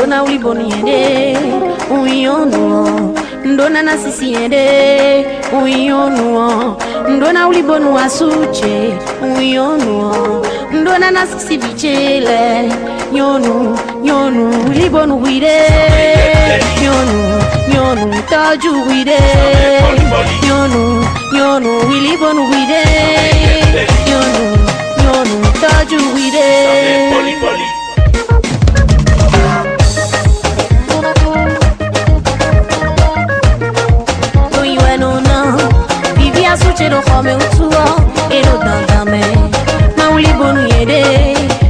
ndona uli bonu yende uyono ndona na sisi yende uyono ndona uli bonu asuche uyono ndona na sisi bichele yonu uli bonu wide yonu taju wide yonu uli bonu wide yonu taju wide. Lo come utuo e lo dandame ma uli bonu yede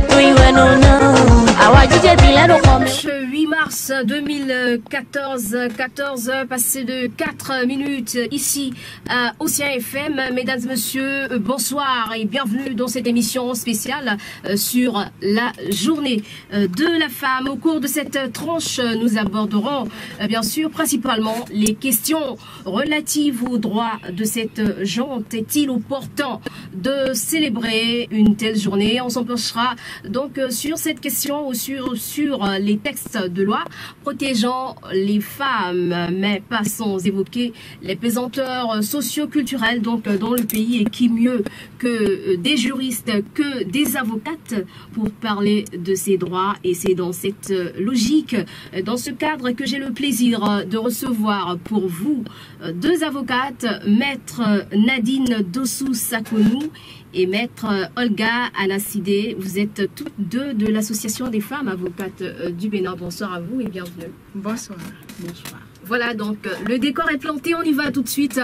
no iweno na awajije bila lo come 8 mars 2014, 14 passé de 4 minutes ici à Océan FM. Mesdames et messieurs, bonsoir et bienvenue dans cette émission spéciale sur la journée de la femme. Au cours de cette tranche, nous aborderons bien sûr principalement les questions relatives aux droits de cette gente. Est-il opportun de célébrer une telle journée? On s'en penchera donc sur cette question ou sur les textes de loi protégeant les femmes, mais pas sans évoquer les pesanteurs socio-culturelles donc dans le pays, et qui mieux que des juristes, que des avocates pour parler de ces droits. Et c'est dans cette logique, dans ce cadre, que j'ai le plaisir de recevoir pour vous deux avocates, maître Nadine Dossou-Sakonou et maître Olga Anasidé. Vous êtes toutes deux de l'association des femmes avocates du Bénin. Bonsoir à vous et bienvenue. Bonsoir. Bonsoir. Voilà, donc le décor est planté, on y va tout de suite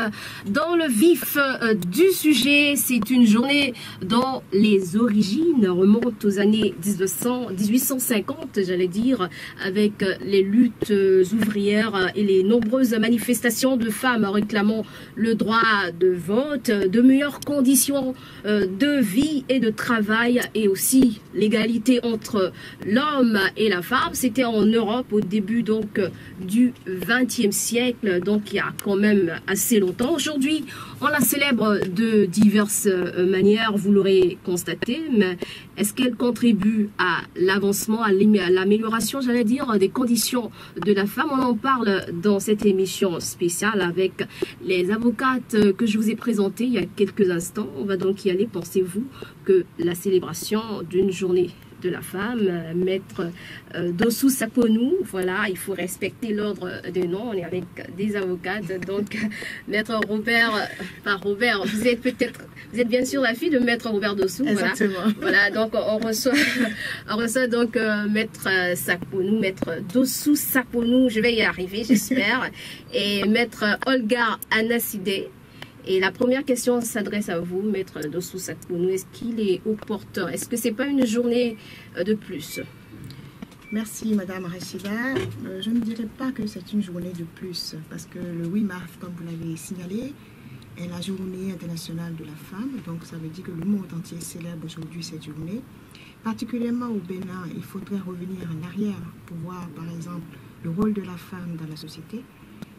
dans le vif du sujet. C'est une journée dont les origines remontent aux années 1850, j'allais dire, avec les luttes ouvrières et les nombreuses manifestations de femmes réclamant le droit de vote, de meilleures conditions de vie et de travail, et aussi l'égalité entre l'homme et la femme. C'était en Europe au début donc du XXe siècle, donc il y a quand même assez longtemps. Aujourd'hui, on la célèbre de diverses manières, vous l'aurez constaté, mais est-ce qu'elle contribue à l'avancement, à l'amélioration, j'allais dire, des conditions de la femme? On en parle dans cette émission spéciale avec les avocates que je vous ai présentées il y a quelques instants. On va donc y aller. Pensez-vous que la célébration d'une journée de la femme, maître Dossou-Sakonou, voilà, il faut respecter l'ordre des noms, on est avec des avocates, donc maître Robert, vous êtes bien sûr la fille de maître Robert Dossou. Exactement. Voilà, donc on reçoit donc maître Sakonou, maître Dossou-Sakonou, je vais y arriver, j'espère, et maître Olga Anasidé. Et la première question s'adresse à vous, maître Dossou-Sakonou. Est-ce qu'il est opportun? Est-ce que c'est pas une journée de plus? Merci, Madame Rachida. Je ne dirais pas que c'est une journée de plus, parce que le 8 mars, comme vous l'avez signalé, est la journée internationale de la femme. Donc, ça veut dire que le monde entier célèbre aujourd'hui cette journée. Particulièrement au Bénin, il faudrait revenir en arrière pour voir, par exemple, le rôle de la femme dans la société.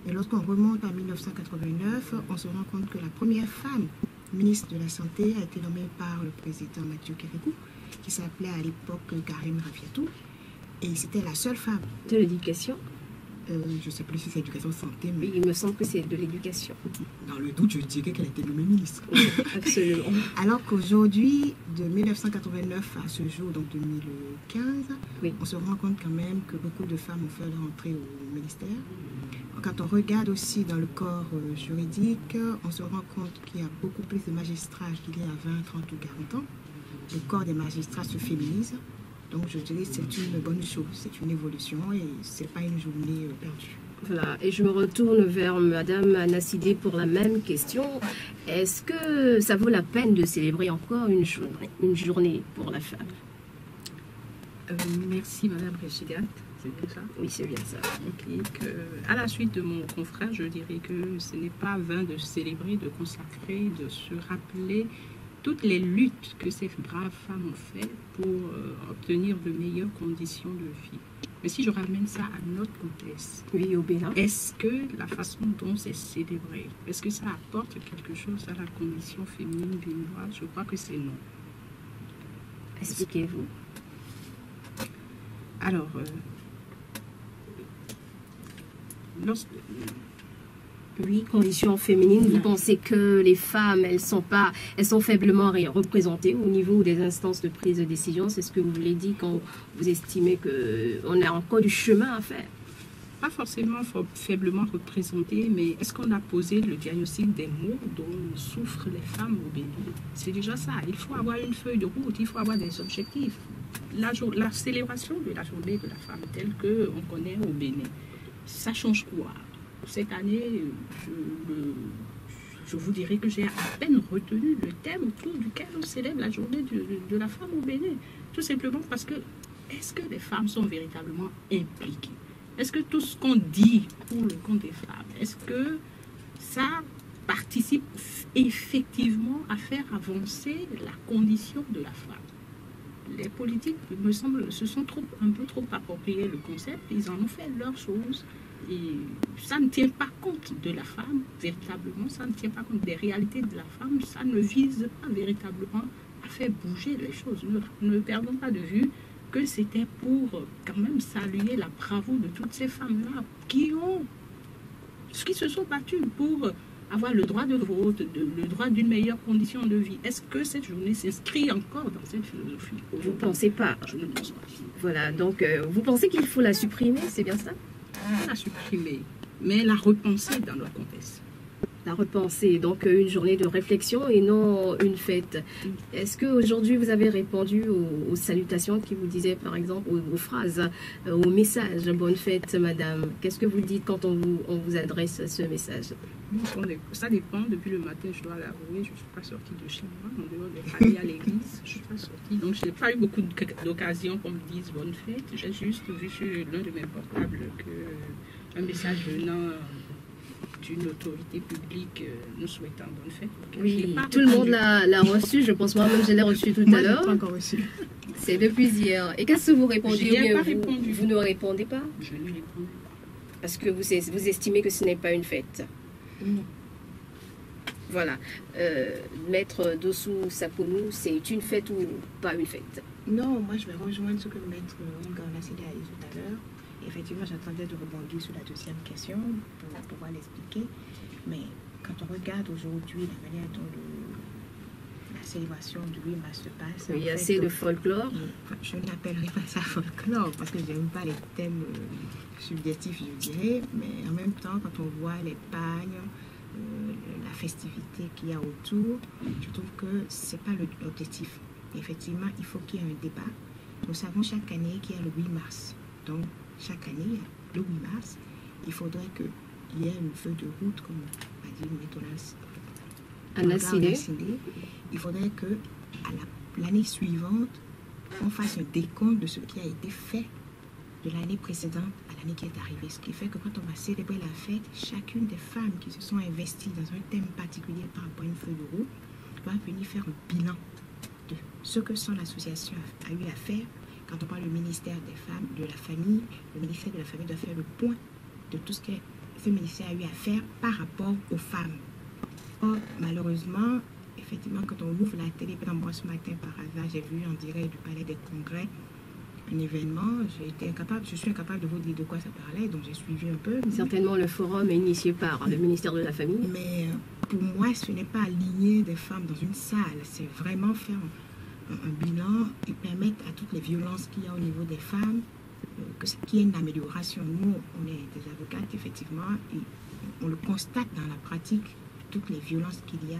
Et lorsqu'on remonte à 1989, on se rend compte que la première femme ministre de la Santé a été nommée par le président Mathieu Kérékou, qui s'appelait à l'époque Karim Rafiatou. Et c'était la seule femme. De l'éducation? Je ne sais plus si c'est éducation santé, mais... Il me semble que c'est de l'éducation. Dans le doute, je dirais qu'elle était nommée ministre. Oui, absolument. Alors qu'aujourd'hui, de 1989 à ce jour, donc 2015, oui, on se rend compte quand même que beaucoup de femmes ont fait leur entrée au ministère. Quand on regarde aussi dans le corps juridique, on se rend compte qu'il y a beaucoup plus de magistrats qu'il y a 20, 30 ou 40 ans. Le corps des magistrats se féminise. Donc je dirais que c'est une bonne chose, c'est une évolution et ce n'est pas une journée perdue. Voilà, et je me retourne vers Madame Anasidé pour la même question. Est-ce que ça vaut la peine de célébrer encore une journée pour la femme? Merci Madame Réchigat, c'est bien ça? Oui, c'est bien ça. Okay. À la suite de mon confrère, je dirais que ce n'est pas vain de célébrer, de consacrer, de se rappeler toutes les luttes que ces braves femmes ont fait pour obtenir de meilleures conditions de vie. Mais si je ramène ça à notre contexte, oui, au Bénin, est-ce que la façon dont c'est célébré, est-ce que ça apporte quelque chose à la condition féminine béninoise? Je crois que c'est non. Expliquez-vous. Alors, Oui, condition féminine. Vous pensez que les femmes, elles sont faiblement représentées au niveau des instances de prise de décision? C'est ce que vous voulez dire quand vous estimez qu'on a encore du chemin à faire? Pas forcément faiblement représentées, mais est-ce qu'on a posé le diagnostic des maux dont souffrent les femmes au Bénin? C'est déjà ça. Il faut avoir une feuille de route, il faut avoir des objectifs. La célébration de la journée de la femme telle qu'on connaît au Bénin, ça change quoi? Cette année, je vous dirais que j'ai à peine retenu le thème autour duquel on célèbre la journée de la femme au Bénin. Tout simplement parce que, est-ce que les femmes sont véritablement impliquées? Est-ce que tout ce qu'on dit pour le compte des femmes, est-ce que ça participe effectivement à faire avancer la condition de la femme? Les politiques, me semble, se sont un peu trop appropriés le concept, ils en ont fait leur chose. Et ça ne tient pas compte de la femme, véritablement, ça ne tient pas compte des réalités de la femme, ça ne vise pas véritablement à faire bouger les choses. Ne perdons pas de vue que c'était pour quand même saluer la bravoure de toutes ces femmes-là qui se sont battues pour avoir le droit de vote, le droit d'une meilleure condition de vie. Est-ce que cette journée s'inscrit encore dans cette philosophie? Vous ne pensez pas? Je ne pense pas. Voilà, donc vous pensez qu'il faut la supprimer, c'est bien ça? La supprimer, mais la repenser dans leur contexte. La repenser, donc une journée de réflexion et non une fête. Est-ce qu'aujourd'hui vous avez répondu aux salutations qui vous disaient, par exemple, aux phrases, aux messages? Bonne fête, madame. Qu'est-ce que vous dites quand on vous adresse ce message? Ça dépend. Depuis le matin, je dois l'avouer, je ne suis pas sortie de chez moi, en dehors de aller à l'église. Je ne suis pas sortie. Donc, je n'ai pas eu beaucoup d'occasions qu'on me dise bonne fête. J'ai juste vu sur l'un de mes portables qu'un message venant d'une autorité publique nous souhaitant bonne fête. Oui, tout le monde l'a reçu. Je pense moi-même, je l'ai reçu tout à l'heure. Pas encore reçu. C'est depuis hier. Et qu'est-ce que vous répondez? Vous ne répondez pas? Je ne réponds pas. Parce que vous estimez que ce n'est pas une fête. Non. Voilà. Maître Dossou Sapounou, c'est une fête ou pas une fête? Non, moi je vais rejoindre ce que Maître Olga Nassidi a dit tout à l'heure. Effectivement, j'attendais de rebondir sur la deuxième question pour pouvoir l'expliquer. Mais quand on regarde aujourd'hui la manière dont la célébration du 8 mars se passe... Il y a assez de folklore. Je n'appellerai pas ça folklore parce que je n'aime pas les thèmes subjectifs, je dirais. Mais en même temps, quand on voit les pagnes, la festivité qu'il y a autour, je trouve que ce n'est pas l'objectif. Effectivement, il faut qu'il y ait un débat. Nous savons chaque année qu'il y a le 8 mars. Donc, chaque année, le 8 mars, il faudrait qu'il y ait une feuille de route, comme a dit Anna-Sidé. Il faudrait que l'année suivante, on fasse un décompte de ce qui a été fait de l'année précédente à l'année qui est arrivée. Ce qui fait que quand on va célébrer la fête, chacune des femmes qui se sont investies dans un thème particulier par rapport à une feuille de route doit venir faire un bilan de ce que son association a eu à faire. Quand on parle du ministère des femmes, de la famille, le ministère de la famille doit faire le point de tout ce que ce ministère a eu à faire par rapport aux femmes. Or, malheureusement, effectivement, quand on ouvre la télé, par exemple, moi ce matin par hasard, j'ai vu en direct du Palais des Congrès un événement, je suis incapable de vous dire de quoi ça parlait, donc j'ai suivi un peu. Certainement, le forum est initié par le ministère de la Famille. Mais pour moi, ce n'est pas aligner des femmes dans une salle, c'est vraiment faire un bilan et permettre à toutes les violences qu'il y a au niveau des femmes qu'il y ait une amélioration. Nous, on est des avocates, effectivement, et on le constate dans la pratique, toutes les violences qu'il y a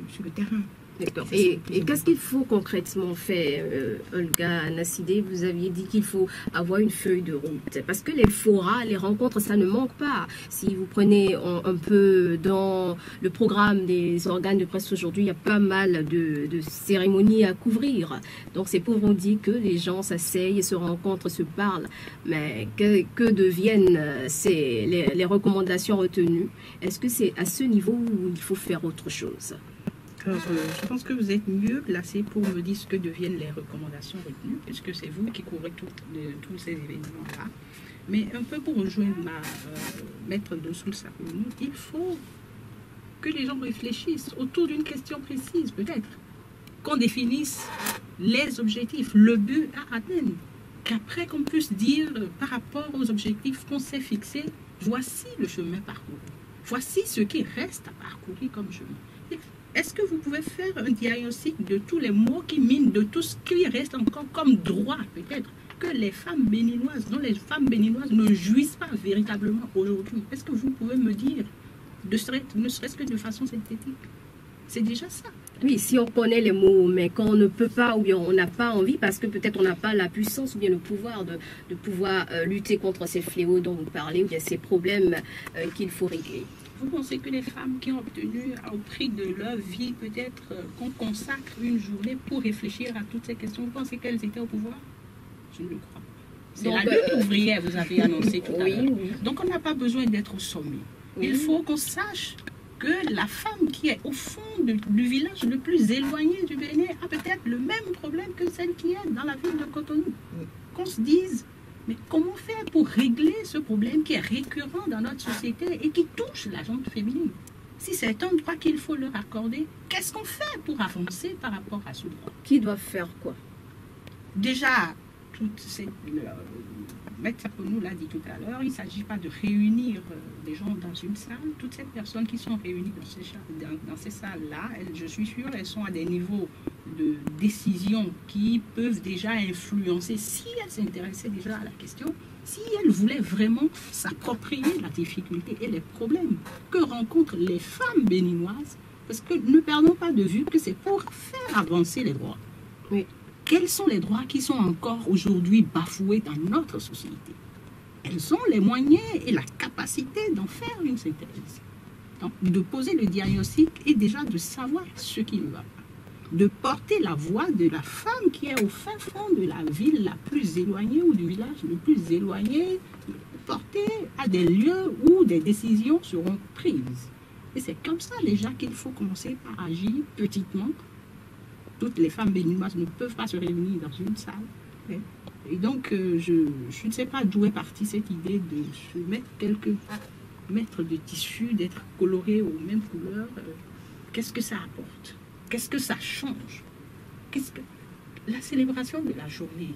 sur le terrain. D'accord. Et qu'est-ce qu'il faut concrètement faire, Olga Nassidi? Vous aviez dit qu'il faut avoir une feuille de route. Parce que les forats, les rencontres, ça ne manque pas. Si vous prenez un peu dans le programme des organes de presse aujourd'hui, il y a pas mal de cérémonies à couvrir. Donc c'est pour vous dire que les gens s'asseyent, se rencontrent, se parlent. Mais que deviennent les recommandations retenues? Est-ce que c'est à ce niveau où il faut faire autre chose? Alors, je pense que vous êtes mieux placé pour me dire ce que deviennent les recommandations retenues, puisque c'est vous qui couvrez tous ces événements-là. Mais un peu pour rejoindre Maître Dossou Sapounou, il faut que les gens réfléchissent autour d'une question précise, peut-être. Qu'on définisse les objectifs, le but à atteindre. Qu'après qu'on puisse dire, par rapport aux objectifs qu'on s'est fixés, voici le chemin parcouru. Voici ce qui reste à parcourir comme chemin. Est-ce que vous pouvez faire un diagnostic de tous les maux qui minent, de tout ce qui reste encore comme droit, peut-être, que les femmes béninoises, dont les femmes béninoises ne jouissent pas véritablement aujourd'hui? Est-ce que vous pouvez me dire, ne serait-ce que de façon synthétique? C'est déjà ça. Oui, si on connaît les mots, mais quand on ne peut pas, ou bien on n'a pas envie, parce que peut-être on n'a pas la puissance ou bien le pouvoir de pouvoir lutter contre ces fléaux dont vous parlez, ou bien ces problèmes qu'il faut régler. Vous pensez que les femmes qui ont obtenu au prix de leur vie, peut-être qu'on consacre une journée pour réfléchir à toutes ces questions, vous pensez qu'elles étaient au pouvoir? Je ne le crois pas. C'est la lutte ouvrière, vous avez annoncé tout à l'heure. Oui. Donc on n'a pas besoin d'être au sommet. Oui. Il faut qu'on sache que la femme qui est au fond du village le plus éloigné du Bénin a peut-être le même problème que celle qui est dans la ville de Cotonou. Qu'on se dise, mais comment faire pour régler ce problème qui est récurrent dans notre société et qui touche la gente féminine? Si c'est un droit qu'il faut leur accorder, qu'est-ce qu'on fait pour avancer par rapport à ce droit? Qui doit faire quoi? Déjà, Maître Saponou l'a dit tout à l'heure, il ne s'agit pas de réunir des gens dans une salle. Toutes ces personnes qui sont réunies dans ces salles-là, je suis sûre, elles sont à des niveaux de décision qui peuvent déjà influencer, si elles s'intéressaient déjà à la question, si elles voulaient vraiment s'approprier la difficulté et les problèmes que rencontrent les femmes béninoises, parce que ne perdons pas de vue que c'est pour faire avancer les droits. Oui. Quels sont les droits qui sont encore aujourd'hui bafoués dans notre société? Elles ont les moyens et la capacité d'en faire une synthèse. Donc, de poser le diagnostic et déjà de savoir ce qui ne va pas. De porter la voix de la femme qui est au fin fond de la ville la plus éloignée ou du village le plus éloigné, porter à des lieux où des décisions seront prises. Et c'est comme ça déjà qu'il faut commencer par agir petitement. Toutes les femmes béninoises ne peuvent pas se réunir dans une salle. Et donc, je ne sais pas d'où est partie cette idée de se mettre quelques mètres de tissu, d'être coloré aux mêmes couleurs. Qu'est-ce que ça apporte? Qu'est-ce que ça change? La célébration de la journée,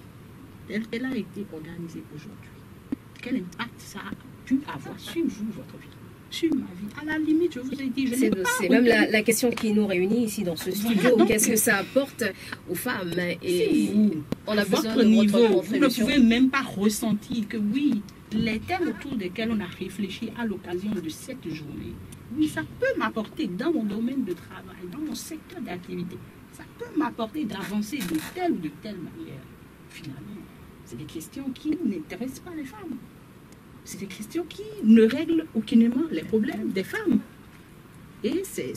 elle a été organisée aujourd'hui. Quel impact ça a pu avoir sur vous, votre vie? Sur ma vie. À la limite, je vous ai dit, c'est même la question qui nous réunit ici dans ce studio. Voilà, qu'est-ce que ça apporte aux femmes? Et on a besoin de niveau, votre contribution. Vous ne pouvez même pas ressentir que oui, les thèmes autour desquels on a réfléchi à l'occasion de cette journée, oui, ça peut m'apporter dans mon domaine de travail, dans mon secteur d'activité, ça peut m'apporter d'avancer de telle ou de telle manière. Finalement, c'est des questions qui n'intéressent pas les femmes. C'est des questions qui ne règlent aucunement les problèmes des femmes. Et c'est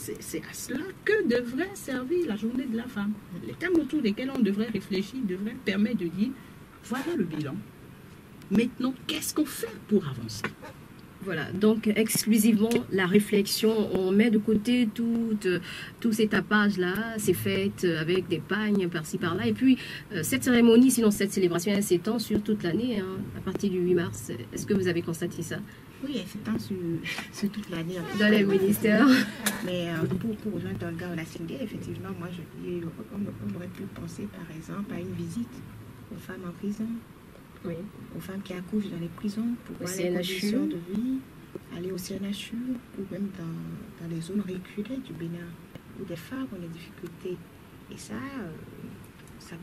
à cela que devrait servir la journée de la femme. Les thèmes autour desquels on devrait réfléchir devraient permettre de dire, voilà le bilan. Maintenant, qu'est-ce qu'on fait pour avancer? Voilà, donc exclusivement la réflexion, on met de côté tout ces tapages-là, ces fêtes avec des pagnes par-ci par-là. Et puis, cette cérémonie, sinon cette célébration, elle s'étend sur toute l'année, hein, à partir du 8 mars. Est-ce que vous avez constaté ça? Oui, elle s'étend sur toute l'année. Dans les ministères. Mais pour rejoindre Olga Olasinghe, effectivement, moi, on aurait pu penser, par exemple, à une visite aux femmes en prison. Oui. Aux femmes qui accouchent dans les prisons pour voir les conditions de vie, aller au CNHU ou même dans les zones reculées du Bénin où des femmes ont des difficultés. Et ça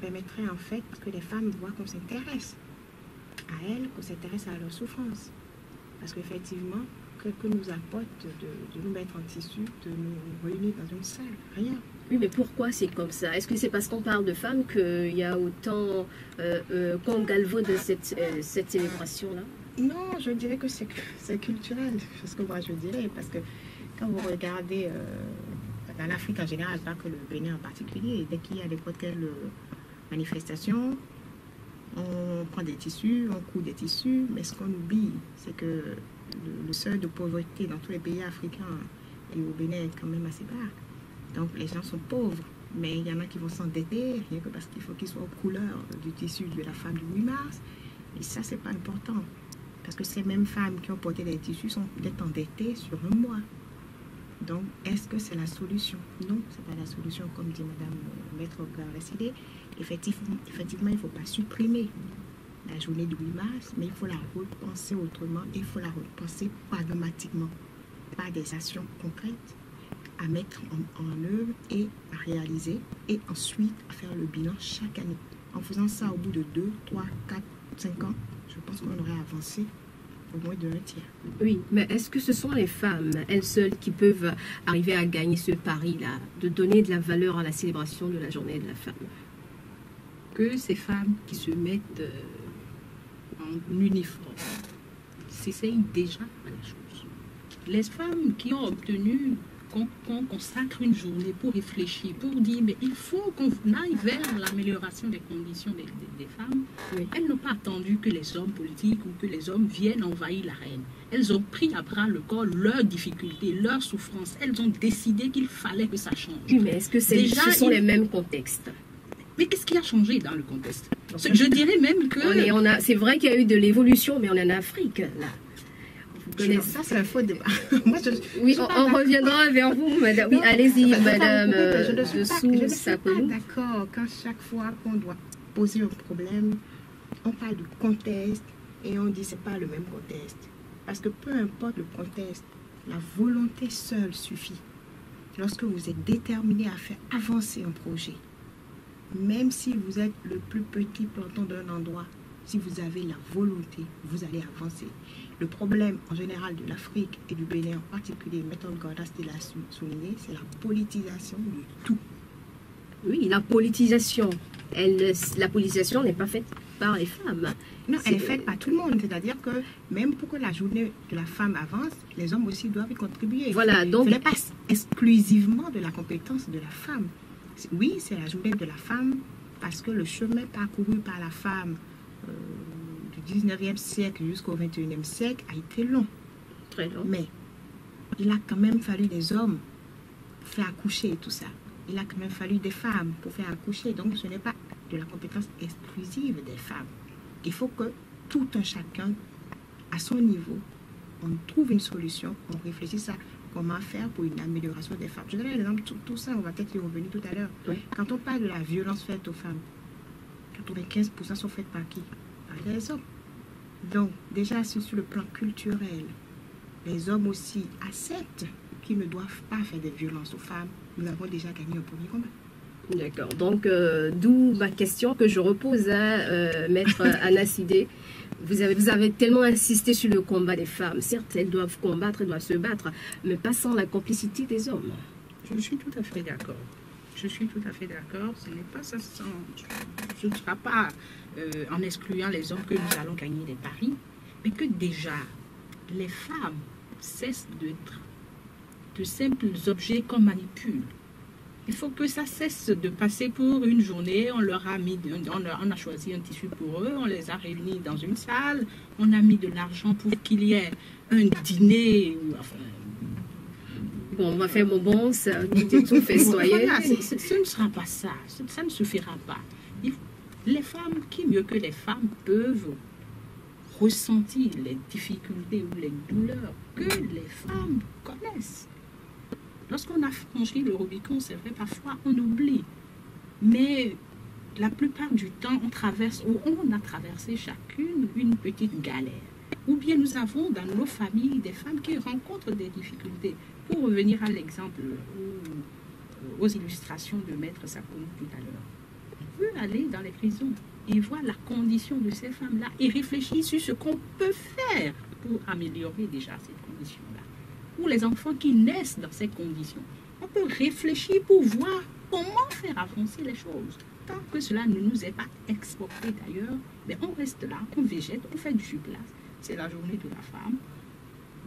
permettrait en fait que les femmes voient qu'on s'intéresse à elles, qu'on s'intéresse à leurs souffrances. Parce qu'effectivement, que nous apporte de nous mettre en tissu, de nous réunir dans une salle? Rien. Oui, mais pourquoi c'est comme ça? Est-ce que c'est parce qu'on parle de femmes qu'il y a autant qu'on galvaude de cette célébration-là? Non, je dirais que c'est culturel, c'est ce que moi je dirais, parce que quand vous regardez dans l'Afrique en général, pas que le Bénin en particulier, dès qu'il y a n'importe quelle manifestation, on prend des tissus, on coud des tissus, mais ce qu'on oublie, c'est que le seuil de pauvreté dans tous les pays africains et au Bénin est quand même assez bas. Donc les gens sont pauvres, mais il y en a qui vont s'endetter, rien que parce qu'il faut qu'ils soient aux couleurs du tissu de la femme du 8 mars. Et ça, c'est pas important. Parce que ces mêmes femmes qui ont porté des tissus sont peut-être endettées sur un mois. Donc, est-ce que c'est la solution? Non, c'est pas la solution, comme dit Madame Maître Olasinghe. Effectivement, il ne faut pas supprimer la journée du 8 mars, mais il faut la repenser autrement, il faut la repenser pragmatiquement, par des actions concrètes à mettre en œuvre et à réaliser, et ensuite à faire le bilan chaque année. En faisant ça au bout de 2, 3, 4, 5 ans, je pense qu'on aurait avancé au moins de 1 tiers. Oui, mais est-ce que ce sont les femmes, elles seules, qui peuvent arriver à gagner ce pari-là, de donner de la valeur à la célébration de la journée de la femme? Que ces femmes qui se mettent en uniforme s'essayent déjà à la chose. Les femmes qui ont obtenu qu'on consacre une journée pour réfléchir, pour dire mais il faut qu'on aille vers l'amélioration des conditions des femmes. Oui. Elles n'ont pas attendu que les hommes politiques ou que les hommes viennent envahir l'arène. Elles ont pris à bras le corps leurs difficultés, leurs souffrances. Elles ont décidé qu'il fallait que ça change. Oui, mais est-ce que ce sont les mêmes contextes? Mais qu'est-ce qui a changé dans le contexte? Je dirais même que... C'est vrai qu'il y a eu de l'évolution, mais on est en Afrique, là. Ça, c'est un faux débat. Moi, oui, on reviendra vers vous, madame. Oui, allez-y, madame je ne suis pas Sakolou. d'accord quand chaque fois qu'on doit poser un problème, on parle de contexte et on dit c'est pas le même contexte. Parce que peu importe le contexte, la volonté seule suffit. Lorsque vous êtes déterminé à faire avancer un projet, même si vous êtes le plus petit planton d'un endroit, si vous avez la volonté, vous allez avancer. Le problème en général de l'Afrique et du Bénin en particulier, Maître Gordas l'a souligné, c'est la politisation de tout. Oui, la politisation. La politisation n'est pas faite par les femmes. Non, elle est faite par tout le monde. C'est-à-dire que même pour que la journée de la femme avance, les hommes aussi doivent y contribuer. Voilà, donc... Ce n'est pas exclusivement de la compétence de la femme. Oui, c'est la journée de la femme parce que le chemin parcouru par la femme du 19e siècle jusqu'au 21e siècle a été long. Très long. Mais il a quand même fallu des hommes pour faire accoucher tout ça. Il a quand même fallu des femmes pour faire accoucher. Donc ce n'est pas de la compétence exclusive des femmes. Il faut que tout un chacun, à son niveau, on trouve une solution, on réfléchisse à comment faire pour une amélioration des femmes. Je donne l'exemple, tout ça, on va peut-être y revenir tout à l'heure. Oui. Quand on parle de la violence faite aux femmes, 95% sont faites par qui? Par les hommes. Donc, déjà, sur le plan culturel, les hommes aussi acceptent qu'ils ne doivent pas faire des violences aux femmes. Nous avons déjà gagné un premier combat. D'accord. Donc, d'où ma question que je repose à Maître Anna Sidé. Vous avez tellement insisté sur le combat des femmes. Certes, elles doivent combattre, elles doivent se battre, mais pas sans la complicité des hommes. Je suis tout à fait d'accord. Je suis tout à fait d'accord. Ce n'est pas ça. Je ne serai pas en excluant les hommes que nous allons gagner des paris, mais que déjà, les femmes cessent d'être de simples objets qu'on manipule. Il faut que ça cesse de passer pour une journée. On leur a mis, on a choisi un tissu pour eux, on les a réunis dans une salle, on a mis de l'argent pour qu'il y ait un dîner. Enfin, bon, on va faire bonbons, ça, tout festoyer. Voilà, ce ne sera pas ça. Ça ne suffira pas. Les femmes, qui mieux que les femmes, peuvent ressentir les difficultés ou les douleurs que les femmes connaissent. Lorsqu'on a franchi le Rubicon, c'est vrai, parfois on oublie. Mais la plupart du temps, on traverse, ou on a traversé chacune une petite galère. Ou bien nous avons dans nos familles des femmes qui rencontrent des difficultés. Pour revenir à l'exemple, aux illustrations de Maître Sakolou tout à l'heure, on peut aller dans les prisons et voir la condition de ces femmes-là et réfléchir sur ce qu'on peut faire pour améliorer déjà cette condition-là. Ou les enfants qui naissent dans ces conditions. On peut réfléchir pour voir comment faire avancer les choses. Tant que cela ne nous est pas exporté d'ailleurs, mais on reste là, on végète, on fait du surplace. C'est la journée de la femme.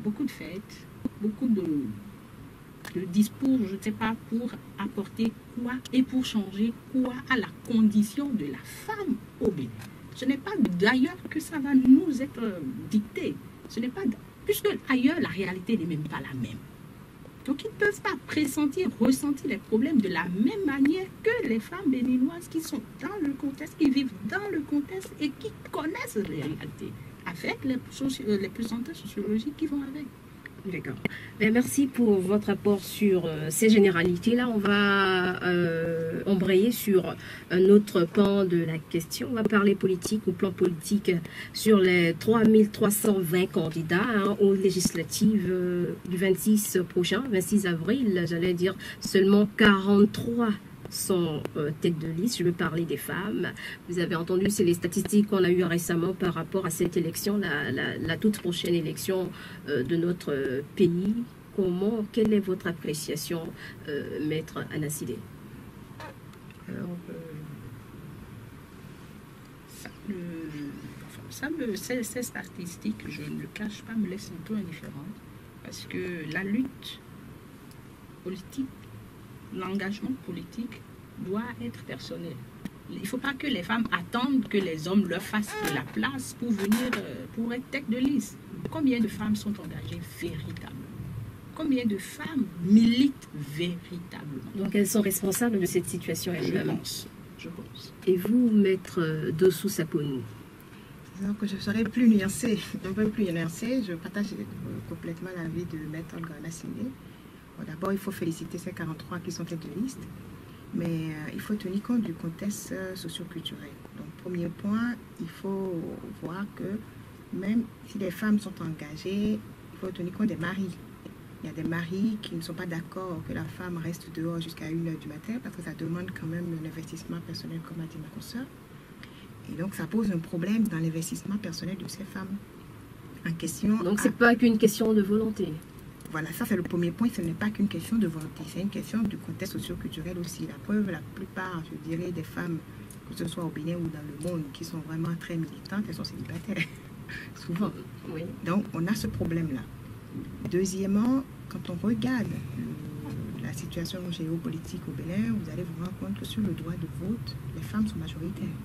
Beaucoup de fêtes, beaucoup de discours, je ne sais pas, pour apporter quoi et pour changer quoi à la condition de la femme au Bénin. Ce n'est pas d'ailleurs que ça va nous être dicté. Ce n'est pas... Puisque ailleurs, la réalité n'est même pas la même. Donc, ils ne peuvent pas pressentir, ressentir les problèmes de la même manière que les femmes béninoises qui sont dans le contexte, qui vivent dans le contexte et qui connaissent les réalités, avec les pourcentages sociologiques qui vont avec. D'accord. Ben, merci pour votre apport sur ces généralités-là. On va embrayer sur un autre pan de la question. On va parler politique, au plan politique, sur les 3320 candidats aux législatives du 26 prochain, 26 avril. J'allais dire seulement 43 sont tête de liste. Je veux parler des femmes. Vous avez entendu, c'est les statistiques qu'on a eues récemment par rapport à cette élection, la toute prochaine élection de notre pays. Quelle est votre appréciation, Maître Anna-Sidé? Alors, ces statistiques, je ne le cache pas, me laissent un peu indifférente parce que la lutte politique, l'engagement politique doit être personnel. Il ne faut pas que les femmes attendent que les hommes leur fassent de la place pour venir, pour être tête de liste. Combien de femmes sont engagées véritablement? Combien de femmes militent véritablement? Donc elles sont responsables de cette situation elles-mêmes. Je pense. Et vous, Maître Dossou Saponou? Donc je serai plus nuancée, un peu plus nuancée. Je partage complètement l'avis de Maître Olga Anna-Sidé. Bon, d'abord, il faut féliciter ces 43 qui sont tête de liste, mais il faut tenir compte du contexte socio-culturel. Donc, premier point, il faut voir que même si les femmes sont engagées, il faut tenir compte des maris. Il y a des maris qui ne sont pas d'accord que la femme reste dehors jusqu'à 1h du matin parce que ça demande quand même un investissement personnel, comme a dit ma consoeur. Et donc, ça pose un problème dans l'investissement personnel de ces femmes en question. Donc, ce n'est pas qu'une question de volonté. Voilà, ça c'est le premier point, ce n'est pas qu'une question de volonté, c'est une question du contexte socio-culturel aussi. La preuve, la plupart, je dirais, des femmes, que ce soit au Bénin ou dans le monde, qui sont vraiment très militantes, elles sont célibataires, souvent. Oui. Donc, on a ce problème-là. Deuxièmement, quand on regarde la situation géopolitique au Bénin, vous allez vous rendre compte que sur le droit de vote, les femmes sont majoritaires.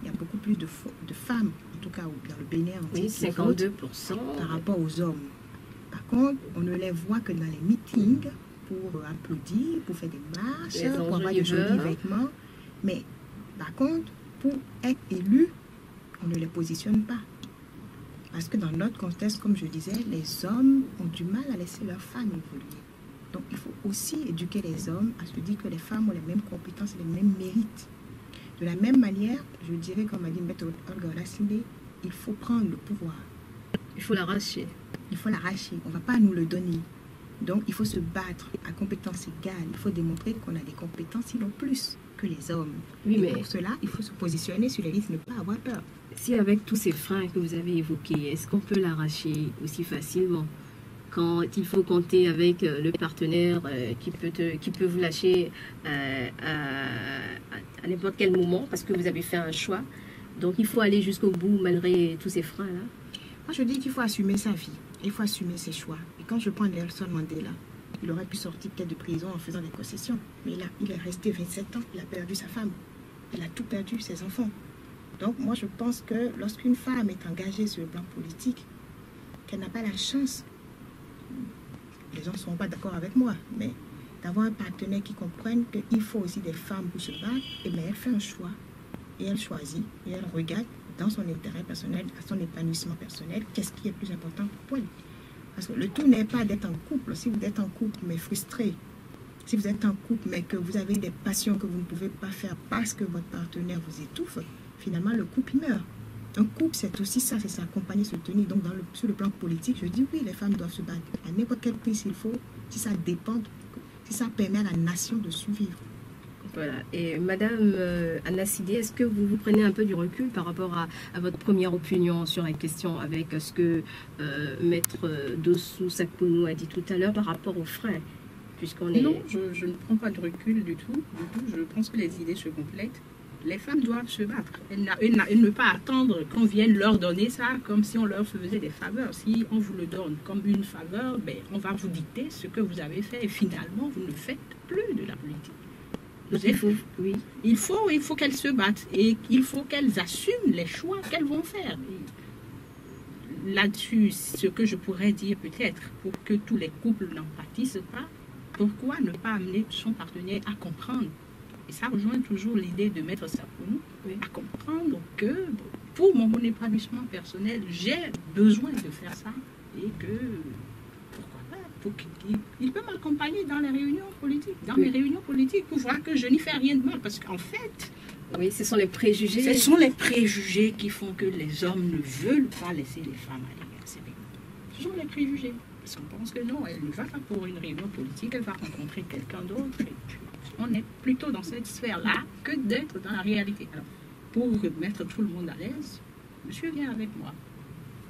Il y a beaucoup plus de femmes, en tout cas dans le Bénin entier, oui, 52% par rapport aux hommes. Par contre, on ne les voit que dans les meetings pour applaudir, pour faire des marches, pour avoir de jolis vêtements. Mais par contre, pour être élu, on ne les positionne pas. Parce que dans notre contexte, comme je disais, les hommes ont du mal à laisser leurs femmes évoluer. Donc il faut aussi éduquer les hommes à se dire que les femmes ont les mêmes compétences et les mêmes mérites. De la même manière, je dirais, comme a dit Maître Olga Anna-Sidé, il faut prendre le pouvoir. Il faut l'arracher. Il faut l'arracher, on ne va pas nous le donner. Donc il faut se battre à compétences égales. Il faut démontrer qu'on a des compétences, sinon plus que les hommes. Oui, et mais pour cela, il faut se positionner sur les listes, ne pas avoir peur. Si avec tous ces freins que vous avez évoqués, est-ce qu'on peut l'arracher aussi facilement quand il faut compter avec le partenaire qui peut vous lâcher à n'importe quel moment parce que vous avez fait un choix. Donc il faut aller jusqu'au bout malgré tous ces freins-là. Moi je dis qu'il faut assumer sa vie, il faut assumer ses choix. Et quand je prends Nelson Mandela, il aurait pu sortir peut-être de prison en faisant des concessions. Mais là, il est resté 27 ans, il a perdu sa femme, il a tout perdu, ses enfants. Donc moi je pense que lorsqu'une femme est engagée sur le plan politique, qu'elle n'a pas la chance, les gens ne seront pas d'accord avec moi, mais d'avoir un partenaire qui comprenne qu'il faut aussi des femmes pour se battre, et bien elle fait un choix, et elle choisit, et elle regarde dans son intérêt personnel, à son épanouissement personnel, qu'est-ce qui est plus important pour elle. Parce que le tout n'est pas d'être en couple. Si vous êtes en couple mais frustré, si vous êtes en couple mais que vous avez des passions que vous ne pouvez pas faire parce que votre partenaire vous étouffe, finalement le couple il meurt. Un couple c'est aussi ça, c'est s'accompagner, se tenir. Donc sur le plan politique, je dis oui, les femmes doivent se battre à n'importe quel prix s'il faut, si ça dépend, si ça permet à la nation de survivre. Voilà. Et Madame Anna-Sidé, est-ce que vous prenez un peu du recul par rapport à votre première opinion sur la question avec ce que Maître Dossou Saponou a dit tout à l'heure par rapport aux freins puisqu'on est... Non, je ne prends pas de recul du tout. Je pense que les idées se complètent. Les femmes doivent se battre. Elles ne peuvent pas attendre qu'on vienne leur donner ça comme si on leur faisait des faveurs. Si on vous le donne comme une faveur, ben, on va vous dicter ce que vous avez fait et finalement, vous ne faites plus de la politique. Oui. Il faut qu'elles se battent et il faut qu'elles assument les choix qu'elles vont faire. Là-dessus, ce que je pourrais dire peut-être, pour que tous les couples n'en pâtissent pas, pourquoi ne pas amener son partenaire à comprendre? Et ça rejoint toujours l'idée de Maître Saponou, à comprendre que pour mon épanouissement personnel, j'ai besoin de faire ça et que Il peut m'accompagner dans les réunions politiques, dans mes réunions politiques, pour voir que je n'y fais rien de mal. Parce qu'en fait, oui, ce sont les préjugés. ce sont les préjugés qui font que les hommes ne veulent pas laisser les femmes aller à ces réunions. Ce sont les préjugés. Parce qu'on pense que non, elle ne va pas pour une réunion politique, elle va rencontrer quelqu'un d'autre. Et puis, on est plutôt dans cette sphère-là que d'être dans la réalité. Alors, pour mettre tout le monde à l'aise, monsieur vient avec moi.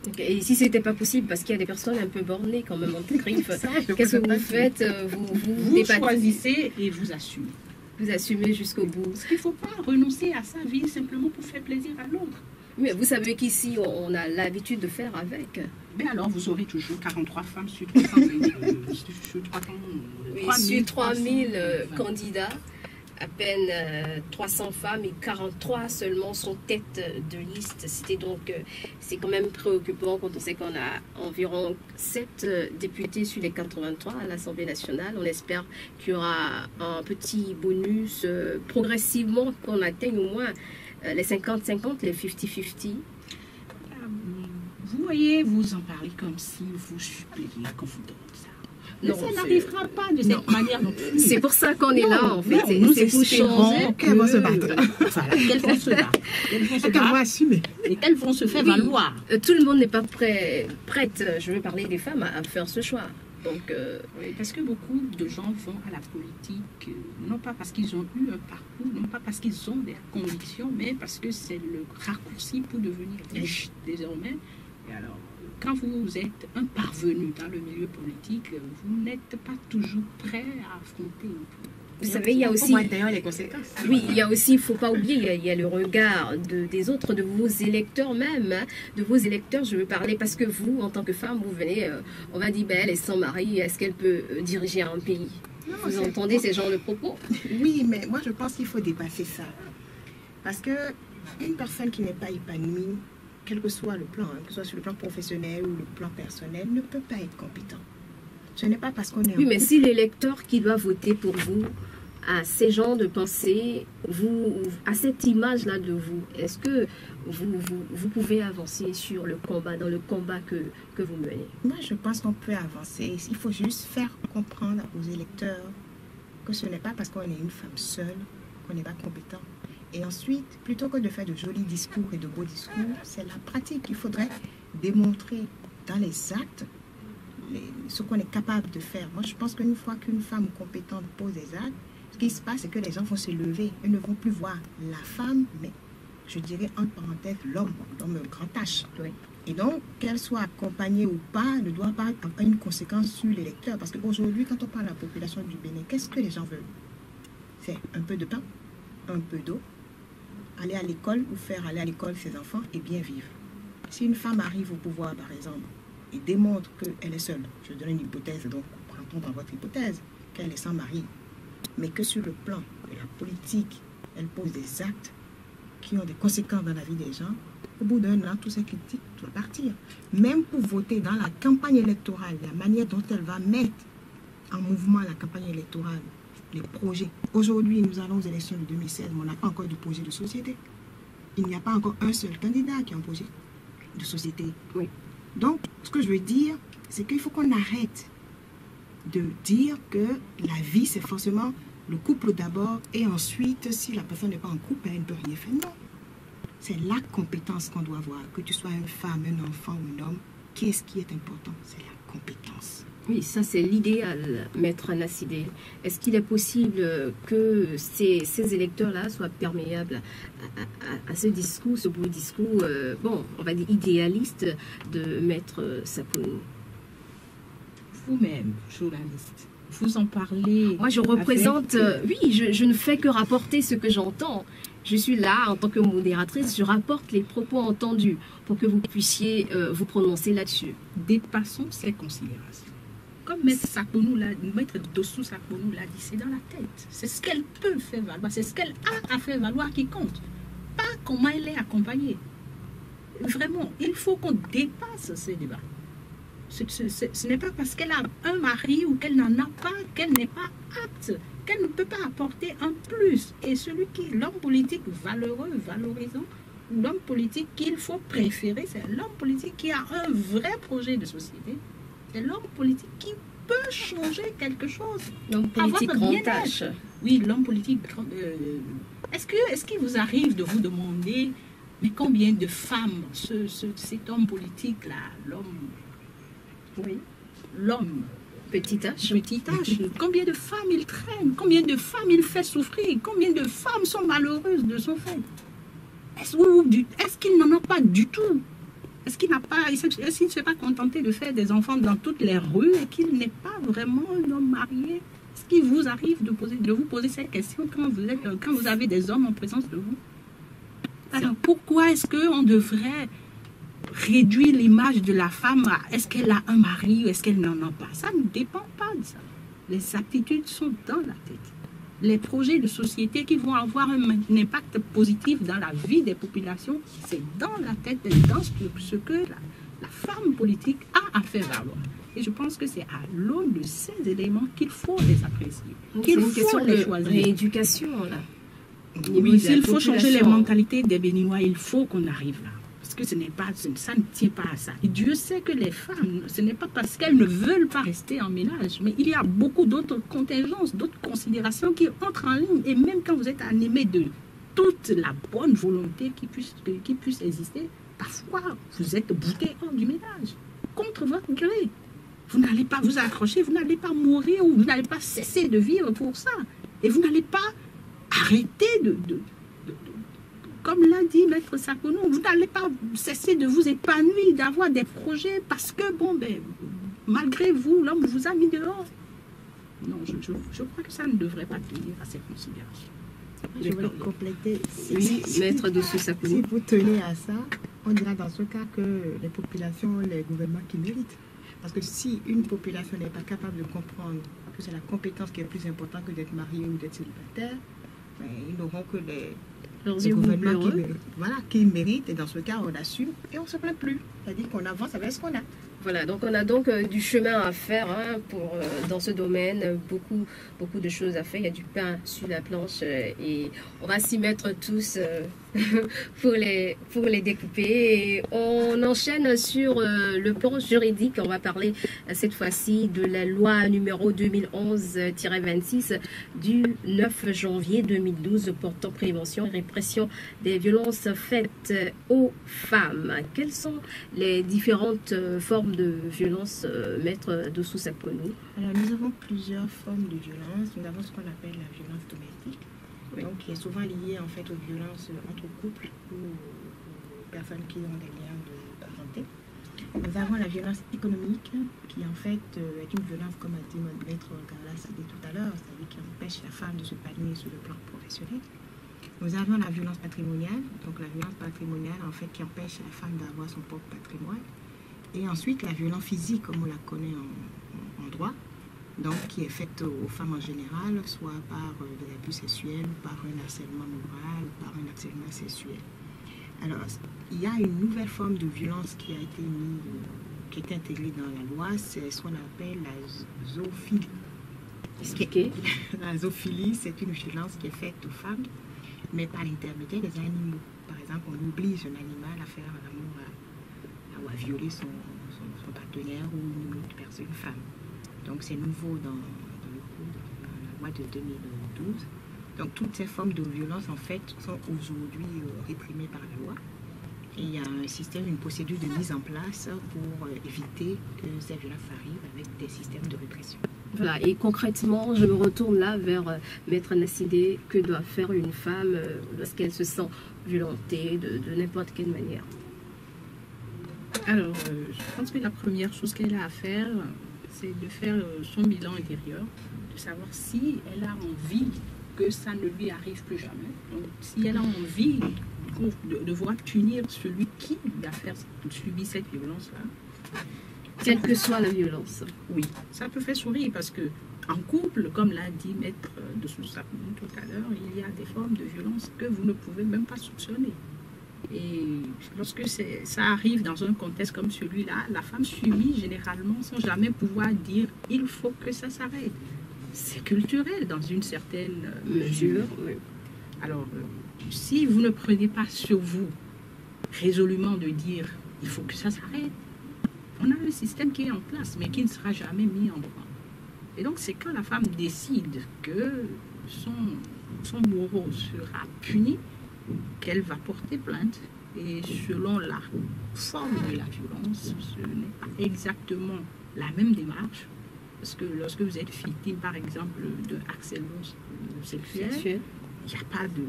Okay. Et si ce n'était pas possible, parce qu'il y a des personnes un peu bornées quand même en griffe, qu'est-ce que vous faites? Vous choisissez et vous assumez. Vous assumez jusqu'au bout. Parce qu'il ne faut pas renoncer à sa vie simplement pour faire plaisir à l'autre. Mais vous savez qu'ici, on a l'habitude de faire avec. Mais alors, vous aurez toujours 43 femmes sur 300, sur 3000 candidats. À peine 300 femmes et 43 seulement sont tête de liste. C'est quand même préoccupant quand on sait qu'on a environ 7 députés sur les 83 à l'Assemblée nationale. On espère qu'il y aura un petit bonus progressivement, qu'on atteigne au moins les 50-50, les 50-50. Vous voyez, vous en parlez comme si vous suppléiez la confidence. Non, ça n'arrivera pas de cette manière non plus. C'est pour ça qu'on est là, en fait. C'est pour changer. Qu'elles vont se battre. Voilà, qu'elles vont se battre. Qu'elles vont assumer. Et qu'elles vont se faire valoir. Tout le monde n'est pas prête, je veux parler des femmes, à faire ce choix. Donc, oui, parce que beaucoup de gens vont à la politique, non pas parce qu'ils ont eu un parcours, non pas parce qu'ils ont des convictions, mais parce que c'est le raccourci pour devenir riche désormais. Et alors, quand vous êtes un parvenu dans le milieu politique, vous n'êtes pas toujours prêt à affronter. Vous savez, il y a aussi... d'ailleurs les conséquences. Oui, il y a aussi, il ne faut pas oublier, il y a le regard des autres, de vos électeurs même. Hein, de vos électeurs, je veux parler, parce que vous, en tant que femme, vous venez, on va dire, elle est sans mari, est-ce qu'elle peut diriger un pays? Non, vous entendez ces genres de propos? Oui, mais moi je pense qu'il faut dépasser ça. Parce que une personne qui n'est pas épanouie, quel que soit le plan, que ce soit sur le plan professionnel ou le plan personnel, ne peut pas être compétent. Ce n'est pas parce qu'on est... Oui, mais si l'électeur qui doit voter pour vous a ces genres de pensée, à cette image-là de vous, est-ce que vous pouvez avancer sur le combat, dans le combat que vous menez? Moi, je pense qu'on peut avancer. Il faut juste faire comprendre aux électeurs que ce n'est pas parce qu'on est une femme seule qu'on n'est pas compétent. Et ensuite, plutôt que de faire de jolis discours et de beaux discours, c'est la pratique. Il faudrait démontrer dans les actes ce qu'on est capable de faire. Moi, je pense qu'une fois qu'une femme compétente pose des actes, ce qui se passe, c'est que les gens vont se lever. Ils ne vont plus voir la femme, mais je dirais en parenthèse l'homme grand H. Oui. Et donc, qu'elle soit accompagnée ou pas, ne doit pas avoir une conséquence sur l'électeur. Parce qu'aujourd'hui, quand on parle de la population du Bénin, qu'est-ce que les gens veulent? C'est un peu de pain, un peu d'eau, aller à l'école ou faire aller à l'école ses enfants et bien vivre. Si une femme arrive au pouvoir, par exemple, et démontre qu'elle est seule, je donne une hypothèse, donc prends-on dans votre hypothèse, qu'elle est sans mari, mais que sur le plan de la politique, elle pose des actes qui ont des conséquences dans la vie des gens, au bout d'un an, tous ces critiques doivent partir. Même pour voter dans la campagne électorale, la manière dont elle va mettre en mouvement la campagne électorale, les projets. Aujourd'hui, nous allons aux élections de 2016, mais on n'a pas encore de projet de société. Il n'y a pas encore un seul candidat qui a un projet de société. Oui. Donc, ce que je veux dire, c'est qu'il faut qu'on arrête de dire que la vie, c'est forcément le couple d'abord, et ensuite, si la personne n'est pas en couple, elle ne peut rien faire. Non. C'est la compétence qu'on doit avoir. Que tu sois une femme, un enfant ou un homme, qu'est-ce qui est important? C'est la compétence. Oui, ça c'est l'idéal, Maître Nassidé. Est-ce qu'il est possible que ces électeurs-là soient perméables à ce discours, ce beau discours, bon, on va dire idéaliste de Maître Sapounou? Vous-même, journaliste, vous en parlez. Moi, je représente, oui, je ne fais que rapporter ce que j'entends. Je suis là en tant que modératrice, je rapporte les propos entendus pour que vous puissiez vous prononcer là-dessus. Dépassons ces considérations. Comme Maître Sapounou l'a dit, Maître Dossou Sapounou l'a dit, c'est dans la tête. C'est ce qu'elle peut faire valoir, c'est ce qu'elle a à faire valoir qui compte. Pas comment elle est accompagnée. Vraiment, il faut qu'on dépasse ces débats. Ce n'est pas parce qu'elle a un mari ou qu'elle n'en a pas, qu'elle n'est pas apte, qu'elle ne peut pas apporter un plus. Et l'homme politique valeureux, valorisant, l'homme politique qu'il faut préférer, c'est l'homme politique qui a un vrai projet de société. C'est l'homme politique qui peut changer quelque chose. L'homme politique votre grand bien-être. tâche. Oui, l'homme politique. Est-ce qu'il vous arrive de vous demander, mais combien de femmes cet homme politique-là, Oui. l'homme, Petit tâche. petit H, combien de femmes il traîne, combien de femmes il fait souffrir, combien de femmes sont malheureuses de son fait? Est-ce qu'il n'en a pas du tout? Est-ce qu'il ne s'est pas contenté de faire des enfants dans toutes les rues et qu'il n'est pas vraiment un homme marié? Est-ce qu'il vous arrive de vous poser cette question quand vous avez des hommes en présence de vous? Alors, pourquoi est-ce qu'on devrait réduire l'image de la femme à est-ce qu'elle a un mari ou est-ce qu'elle n'en a pas? Ça ne dépend pas de ça. Les aptitudes sont dans la tête. Les projets de société qui vont avoir un impact positif dans la vie des populations, c'est dans la tête, dans ce que la femme politique a à faire valoir. Et je pense que c'est à l'aune de ces éléments qu'il faut les apprécier, qu'il faut les choisir. Rééducation, là. Oui, s'il faut changer les mentalités des Béninois, il faut qu'on arrive là. Parce que ça ne tient pas à ça. Et Dieu sait que les femmes, ce n'est pas parce qu'elles ne veulent pas rester en ménage, mais il y a beaucoup d'autres contingences, d'autres considérations qui entrent en ligne. Et même quand vous êtes animé de toute la bonne volonté qui puisse exister, parfois vous êtes bouté hors du ménage, contre votre gré. Vous n'allez pas vous accrocher, vous n'allez pas mourir ou vous n'allez pas cesser de vivre pour ça. Et vous n'allez pas arrêter comme l'a dit Maître Sakonou, vous n'allez pas cesser de vous épanouir, d'avoir des projets parce que, malgré vous, l'homme vous a mis dehors. Non, je crois que ça ne devrait pas tenir à cette considération. Je voulais compléter. Oui, Maître de Sakonou. Si vous tenez à ça, on dira dans ce cas que les populations ont les gouvernements qui méritent. Parce que si une population n'est pas capable de comprendre que c'est la compétence qui est plus importante que d'être marié ou d'être célibataire, ils n'auront que les gouvernements qui méritent. Et dans ce cas, on assume et on ne se plaint plus. C'est-à-dire qu'on avance avec ce qu'on a. Voilà, donc on a donc du chemin à faire dans ce domaine, beaucoup de choses à faire. Il y a du pain sur la planche et on va s'y mettre tous pour les découper. Et on enchaîne sur le plan juridique. On va parler cette fois-ci de la loi numéro 2011-26 du 9 janvier 2012 portant prévention et répression des violences faites aux femmes. Quelles sont les différentes formes de violence, Maître Dossou Sakonou? Alors, nous avons plusieurs formes de violence. Nous avons ce qu'on appelle la violence domestique, donc qui est souvent liée en fait aux violences entre couples ou aux personnes qui ont des liens de parenté. Nous avons la violence économique qui en fait est une violence, comme a dit Maître Carlas dit tout à l'heure, c'est-à-dire qui empêche la femme de se palmer sur le plan professionnel. Nous avons la violence patrimoniale, donc la violence patrimoniale en fait qui empêche la femme d'avoir son propre patrimoine. Et ensuite, la violence physique, comme on la connaît en droit, donc qui est faite aux femmes en général, soit par des abus sexuels, par un harcèlement moral, par un harcèlement sexuel. Alors, il y a une nouvelle forme de violence qui a été qui est intégrée dans la loi, c'est ce qu'on appelle la zoophilie. Expliquez. La zoophilie, c'est une violence qui est faite aux femmes, mais par l'intermédiaire des animaux. Par exemple, on oblige un animal à faire l'amour ou à violer son partenaire ou une autre personne, une femme. Donc c'est nouveau dans le code, dans la loi de 2012. Donc toutes ces formes de violence en fait sont aujourd'hui réprimées par la loi. Et il y a un système, une procédure de mise en place pour éviter que ces violences arrivent avec des systèmes de répression. Voilà, et concrètement, je me retourne là vers Maître Nassidé. Que doit faire une femme lorsqu'elle se sent violentée de n'importe quelle manière? Alors, je pense que la première chose qu'elle a à faire, c'est de faire son bilan intérieur, de savoir si elle a envie que ça ne lui arrive plus jamais. Donc, si elle a envie de voir punir celui qui a subi cette violence-là. Quelle que soit la violence. Oui, ça peut faire sourire parce que en couple, comme l'a dit Maître Dossou Sakonou tout à l'heure, il y a des formes de violence que vous ne pouvez même pas soupçonner. Et lorsque ça arrive dans un contexte comme celui-là, la femme subit généralement sans jamais pouvoir dire « il faut que ça s'arrête ». C'est culturel dans une certaine mesure. Oui. Alors, si vous ne prenez pas sur vous résolument de dire « il faut que ça s'arrête », on a le système qui est en place, mais qui ne sera jamais mis en branle. Et donc, c'est quand la femme décide que son bourreau sera puni qu'elle va porter plainte. Et selon la forme de la violence, ce n'est pas exactement la même démarche. Parce que lorsque vous êtes victime, par exemple, de harcèlement sexuel, il n'y a pas de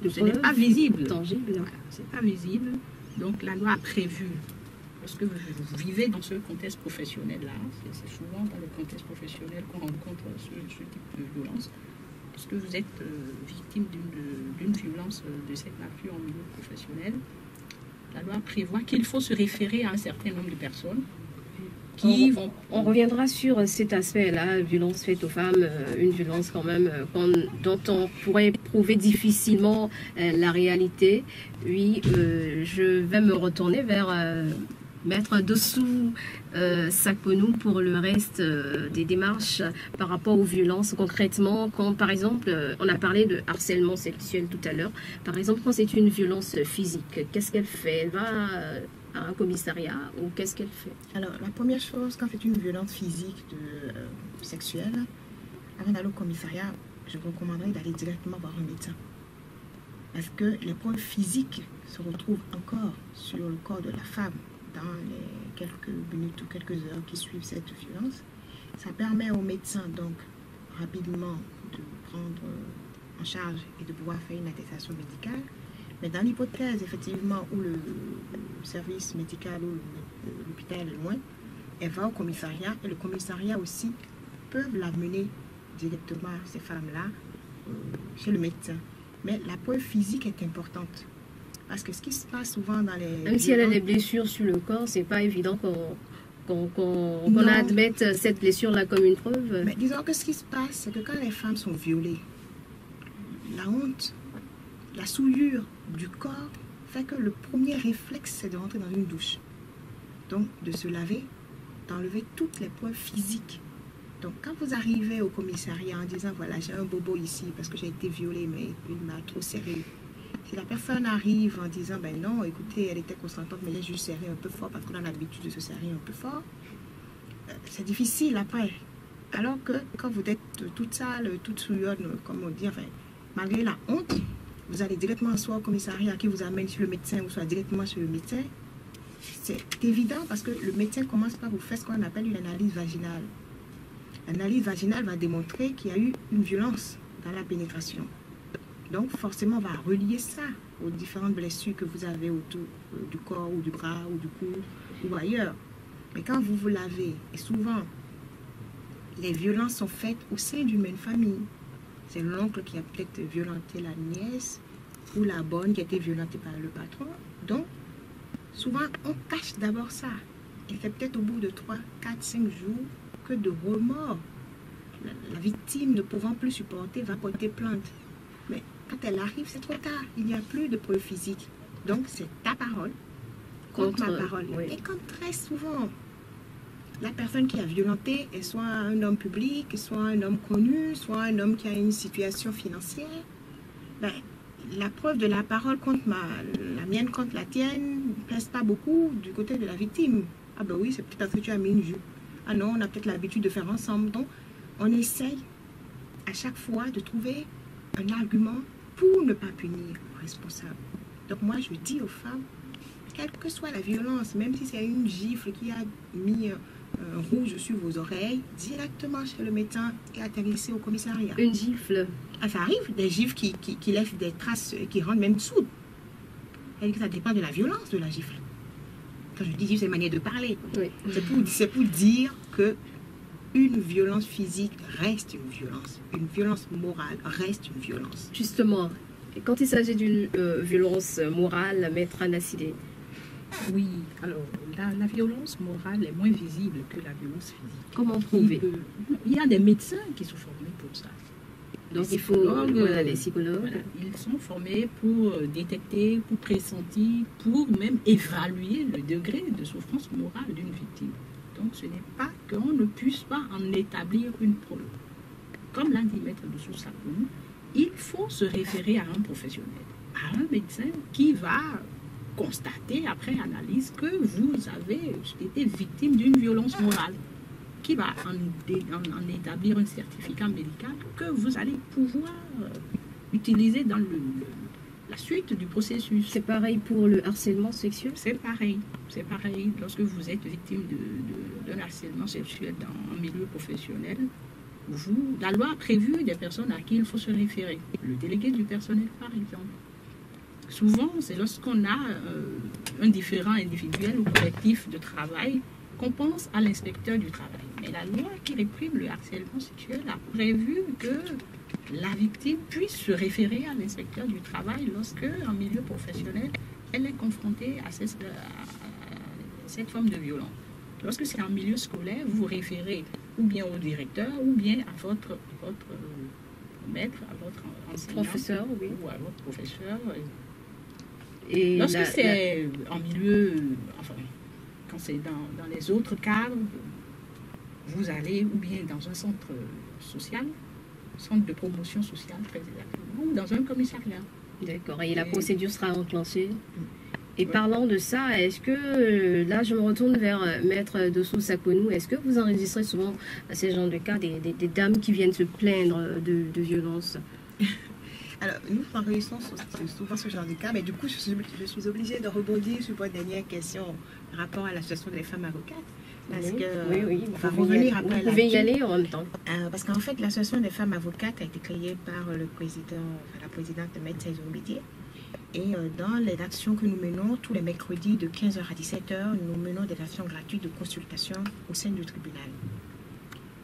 ce n'est pas visible. Tangible. Voilà, c'est pas visible. Donc la loi a prévu, lorsque vous vivez dans ce contexte professionnel-là, c'est souvent dans le contexte professionnel qu'on rencontre ce type de violence. Lorsque vous êtes victime d'une violence de cette nature en milieu professionnel, la loi prévoit qu'il faut se référer à un certain nombre de personnes qui vont... On reviendra sur cet aspect-là, violence faite aux femmes, une violence quand même dont on pourrait prouver difficilement la réalité. Oui, je vais me retourner vers Maître Dossou Sakponou pour le reste des démarches par rapport aux violences concrètement. Quand par exemple, on a parlé de harcèlement sexuel tout à l'heure, par exemple quand c'est une violence physique, qu'est-ce qu'elle fait? Elle va à un commissariat ou qu'est-ce qu'elle fait? Alors, la première chose, quand c'est une violence physique sexuelle, avant d'aller au commissariat, je recommanderais d'aller directement voir un médecin. Parce que les preuves physiques se retrouvent encore sur le corps de la femme dans les quelques minutes ou quelques heures qui suivent cette violence. Ça permet au médecin, donc, rapidement de prendre en charge et de pouvoir faire une attestation médicale. Mais dans l'hypothèse, effectivement, où le service médical ou l'hôpital est loin, elle va au commissariat et le commissariat aussi peut l'amener directement, ces femmes-là, chez le médecin. Mais la preuve physique est importante. Parce que ce qui se passe souvent dans les... Même si elle a des blessures sur le corps, c'est pas évident qu'on admette cette blessure-là comme une preuve. Mais disons que ce qui se passe, c'est que quand les femmes sont violées, la honte, la souillure du corps fait que le premier réflexe, c'est de rentrer dans une douche. Donc, de se laver, d'enlever toutes les preuves physiques. Donc, quand vous arrivez au commissariat en disant, voilà, j'ai un bobo ici parce que j'ai été violée, mais il m'a trop serré. Si la personne arrive en disant, ben non, écoutez, elle était consentante, mais elle a juste serré un peu fort parce qu'on a l'habitude de se serrer un peu fort, c'est difficile après. Alors que quand vous êtes toute sale, toute souillonne, comme on dit, enfin, malgré la honte, vous allez directement soit au commissariat qui vous amène chez le médecin ou soit directement chez le médecin. C'est évident parce que le médecin commence par vous faire ce qu'on appelle une analyse vaginale. L'analyse vaginale va démontrer qu'il y a eu une violence dans la pénétration. Donc forcément, on va relier ça aux différentes blessures que vous avez autour du corps ou du bras ou du cou ou ailleurs. Mais quand vous vous lavez, et souvent, les violences sont faites au sein d'une même famille. C'est l'oncle qui a peut-être violenté la nièce ou la bonne qui a été violentée par le patron. Donc, souvent, on cache d'abord ça. Et c'est peut-être au bout de 3, 4, 5 jours que de remords, la victime ne pouvant plus supporter va porter plainte. Mais quand elle arrive, c'est trop tard. Il n'y a plus de preuves physiques. Donc, c'est ta parole contre ma parole. Oui. Et comme très souvent, la personne qui a violenté est soit un homme public, soit un homme connu, soit un homme qui a une situation financière, ben, la preuve de la parole contre la mienne contre la tienne ne pèse pas beaucoup du côté de la victime. Ah ben oui, c'est peut-être parce que tu as mis une jupe. Ah non, on a peut-être l'habitude de faire ensemble. Donc, on essaye à chaque fois de trouver un argument pour ne pas punir le responsable. Donc moi, je dis aux femmes, quelle que soit la violence, même si c'est une gifle qui a mis un rouge sur vos oreilles, directement chez le médecin et atterrissez au commissariat. Une gifle. Ah, ça arrive, des gifles qui laissent des traces, qui rendent même sourdes. Ça dépend de la violence de la gifle. Quand je dis gifle, c'est une manière de parler. Oui. C'est pour dire que une violence physique reste une violence. Une violence morale reste une violence. Justement, quand il s'agit d'une violence morale, Maître Anasidé. Oui, alors la violence morale est moins visible que la violence physique. Comment prouver? Il y a des médecins qui sont formés pour ça. Donc il faut les psychologues. Voilà, ils sont formés pour détecter, pour pressentir, pour même évaluer le degré de souffrance morale d'une victime. Donc ce n'est pas qu'on ne puisse pas en établir une preuve. Comme l'a dit Maître Dossou Sakponou, il faut se référer à un professionnel, à un médecin qui va constater après analyse que vous avez été victime d'une violence morale. qui va en établir un certificat médical que vous allez pouvoir utiliser dans la suite du processus. C'est pareil pour le harcèlement sexuel? C'est pareil. C'est pareil. Lorsque vous êtes victime d'un harcèlement sexuel dans un milieu professionnel, la loi a prévu des personnes à qui il faut se référer. Le délégué du personnel, par exemple. Souvent, c'est lorsqu'on a un différend individuel ou collectif de travail qu'on pense à l'inspecteur du travail. Mais la loi qui réprime le harcèlement sexuel a prévu que la victime puisse se référer à l'inspecteur du travail lorsque, en milieu professionnel, elle est confrontée à cette forme de violence. Lorsque c'est en milieu scolaire, vous vous référez ou bien au directeur ou bien à votre maître, à votre enseignant, professeur, oui. Ou à votre professeur. Et lorsque c'est en milieu, enfin, quand c'est dans les autres cadres, vous allez ou bien dans un centre social, centre de promotion sociale très exactement, ou dans un commissariat. D'accord, et la procédure sera enclenchée. Et parlant de ça, est-ce que, là je me retourne vers Maître Dossou Sakonou, est-ce que vous enregistrez souvent ces genres de cas, des dames qui viennent se plaindre de violences? Alors, nous enregistrons souvent ce genre de cas, mais du coup, je suis obligée de rebondir sur votre dernière question par rapport à l'association des femmes avocates. Parce que, oui, vous pouvez y aller en même temps. Parce qu'en fait, l'association des femmes avocates a été créée par la présidente de Médecins Bédier. Et dans les actions que nous menons, tous les mercredis de 15h à 17h, nous menons des actions gratuites de consultation au sein du tribunal.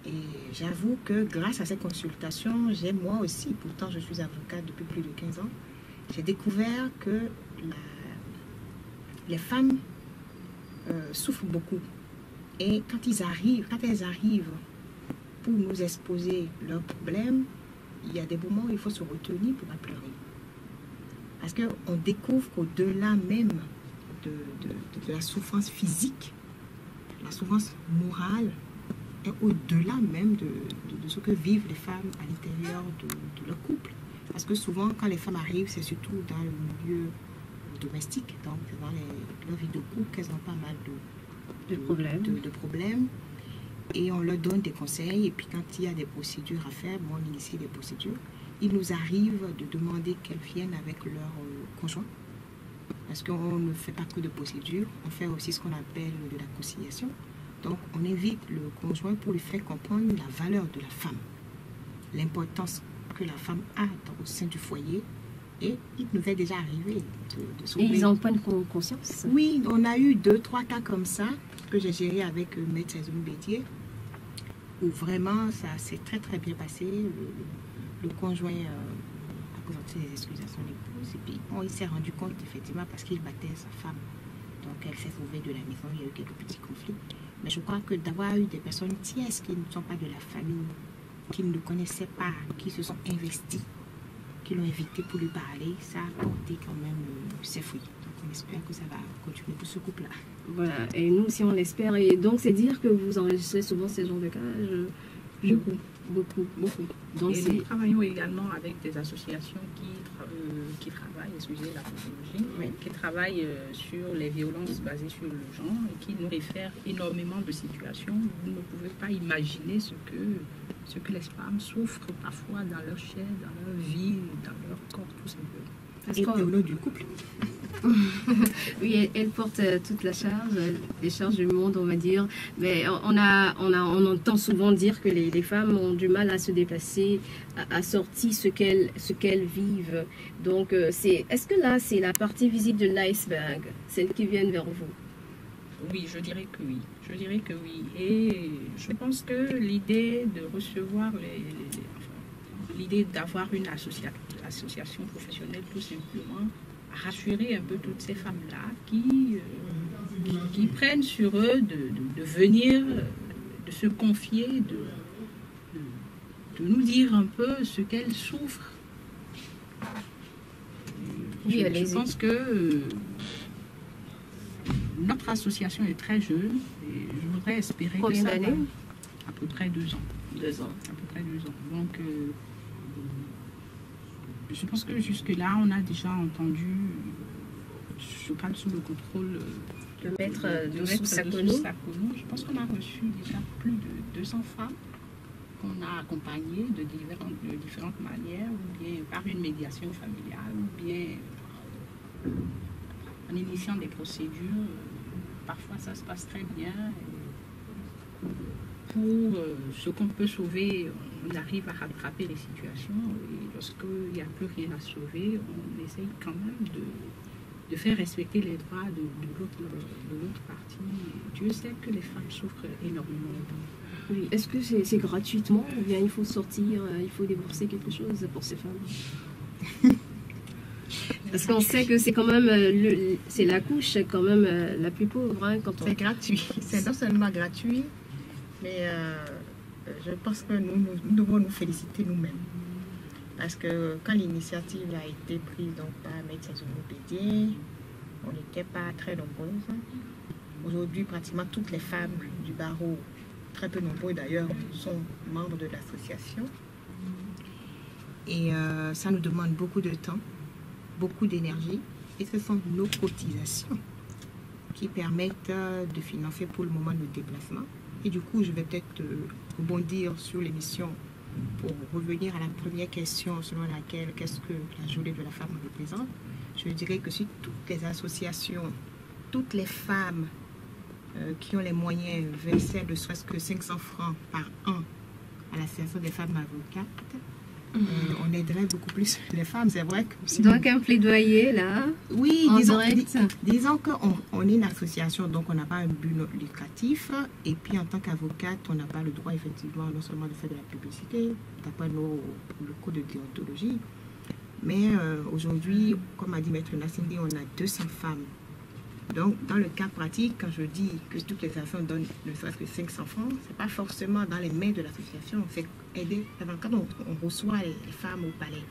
Et j'avoue que grâce à ces consultations, j'ai moi aussi, pourtant je suis avocate depuis plus de 15 ans, j'ai découvert que les femmes souffrent beaucoup. Et quand elles arrivent pour nous exposer leurs problèmes, il y a des moments où il faut se retenir pour pas pleurer. Parce qu'on découvre qu'au-delà même de la souffrance physique, la souffrance morale est au-delà même de ce que vivent les femmes à l'intérieur de leur couple. Parce que souvent, quand les femmes arrivent, c'est surtout dans le milieu domestique, donc dans leur vie de couple, qu'elles ont pas mal de problèmes. Et on leur donne des conseils. Et puis quand il y a des procédures à faire, on initie des procédures. Il nous arrive de demander qu'elles viennent avec leur conjoint. Parce qu'on ne fait pas que de procédures, on fait aussi ce qu'on appelle de la conciliation. Donc on invite le conjoint pour lui faire comprendre la valeur de la femme, l'importance que la femme a au sein du foyer. Et il nous est déjà arrivé de sauver. Et ils en prennent conscience? Oui, on a eu 2-3 cas comme ça que j'ai géré avec Maître Bédier, où vraiment ça s'est très très bien passé. Le conjoint a présenté des excuses à son épouse et puis il s'est rendu compte effectivement parce qu'il battait sa femme. Donc elle s'est sauvée de la maison, il y a eu quelques petits conflits. Mais je crois que d'avoir eu des personnes tierces qui ne sont pas de la famille, qui ne le connaissaient pas, qui se sont investies, qui l'ont invité pour lui parler, ça a porté quand même ses fruits. Donc on espère que ça va continuer pour ce couple-là. Voilà, et nous aussi on l'espère. Et donc c'est dire que vous enregistrez souvent ces genres de cas. Beaucoup. Donc, et nous travaillons également avec des associations qui travaillent, excusez la technologie, oui, qui travaillent sur les violences basées sur le genre et qui nous réfèrent énormément de situations. Vous ne pouvez pas imaginer ce que les femmes souffrent parfois dans leur chair, dans leur vie, dans leur corps, tout simplement. Et au nom du couple. Oui, elle porte toute la charge, les charges du monde, on va dire. Mais on entend souvent dire que les femmes ont du mal à se déplacer, à sortir ce qu'elles vivent. Donc, est-ce que là, c'est la partie visible de l'iceberg, celle qui vient vers vous? Oui, je dirais que oui. Et je pense que l'idée de recevoir l'idée d'avoir une association professionnelle, tout simplement, rassurer un peu toutes ces femmes-là qui prennent sur eux de venir, de se confier, de nous dire un peu ce qu'elles souffrent. Oui, je pense que notre association est très jeune et je voudrais espérer Combien que ça d'années? À peu près 2 ans. 2 ans. À peu près 2 ans. Donc, je pense que jusque-là, on a déjà entendu, je parle sous le contrôle de de maître de Dossou maître Sakono. Dossou Sakono. Je pense qu'on a reçu déjà plus de 200 femmes qu'on a accompagnées de différentes manières, ou bien par une médiation familiale, ou bien en initiant des procédures. Parfois, ça se passe très bien. Pour ce qu'on peut sauver, on arrive à rattraper les situations. Et lorsqu'il n'y a plus rien à sauver, on essaye quand même de faire respecter les droits de l'autre partie. Dieu sait que les femmes souffrent énormément. Oui. Est-ce que c'est gratuitement ou bien il faut sortir, il faut débourser quelque chose pour ces femmes? Parce qu'on sait que c'est quand même c'est la couche quand même la plus pauvre. Hein, quand on... C'est gratuit. C'est non seulement gratuit, mais je pense que nous devons nous féliciter nous-mêmes. Parce que quand l'initiative a été prise donc, par Maître Sakono Bédié, on n'était pas très nombreuses. Aujourd'hui, pratiquement toutes les femmes du barreau, très peu nombreuses d'ailleurs, sont membres de l'association. Et ça nous demande beaucoup de temps, beaucoup d'énergie. Et ce sont nos cotisations qui permettent de financer pour le moment nos déplacements. Et du coup, je vais peut-être rebondir sur l'émission pour revenir à la première question selon laquelle qu'est-ce que la journée de la femme représente. Je dirais que si toutes les associations, toutes les femmes qui ont les moyens versaient de serait-ce que 500 francs par an à l'association des femmes avocates, on aiderait beaucoup plus les femmes. C'est vrai que... Si donc un plaidoyer là. Oui, disons qu'on est une association, donc on n'a pas un but lucratif. Et puis en tant qu'avocate, on n'a pas le droit effectivement non seulement de faire de la publicité, d'après le code de déontologie. Mais aujourd'hui, comme a dit Maître Nassindi, on a 200 femmes. Donc, dans le cas pratique, quand je dis que toutes les associations donnent ne serait-ce que 500 francs, ce n'est pas forcément dans les mains de l'association. C'est aider. Quand on reçoit les femmes au palais,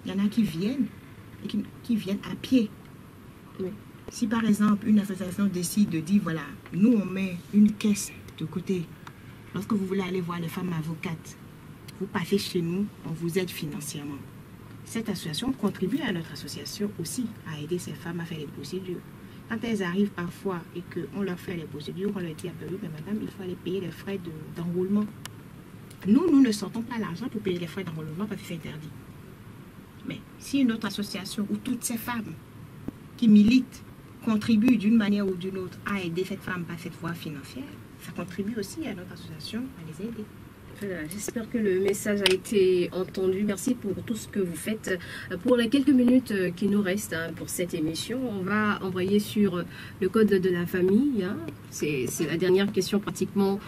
il y en a qui viennent et qui viennent à pied. Oui. Si par exemple, une association décide de dire, voilà, nous on met une caisse de côté. Lorsque vous voulez aller voir les femmes avocates, vous passez chez nous, on vous aide financièrement. Cette association contribue à notre association aussi, à aider ces femmes à faire les procédures. Quand elles arrivent parfois et qu'on leur fait les procédures, on leur dit, mais madame, il faut aller payer les frais d'enrôlement. Nous ne sortons pas l'argent pour payer les frais d'enrôlement parce que c'est interdit. Mais si une autre association où toutes ces femmes qui militent contribuent d'une manière ou d'une autre à aider cette femme par cette voie financière, ça contribue aussi à notre association à les aider. Voilà, j'espère que le message a été entendu. Merci pour tout ce que vous faites. Pour les quelques minutes qui nous restent pour cette émission, on va envoyer sur le code de la famille. Hein. C'est la dernière question pratiquement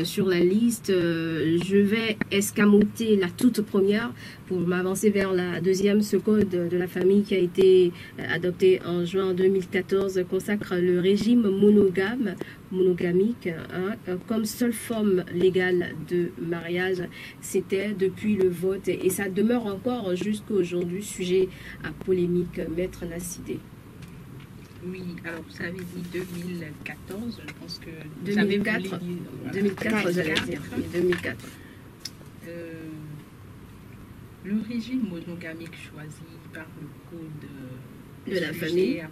sur la liste. Je vais escamoter la toute première pour m'avancer vers la deuxième. Ce code de la famille qui a été adopté en juin 2014 consacre le régime monogamique comme seule forme légale de mariage. C'était depuis le vote et ça demeure encore jusqu'à aujourd'hui sujet à polémique. Maître Nassidi. Oui, alors vous avez dit 2014, je pense que... 2004, 2004 j'allais dire. 2004. Le régime monogamique choisi par le code de la famille,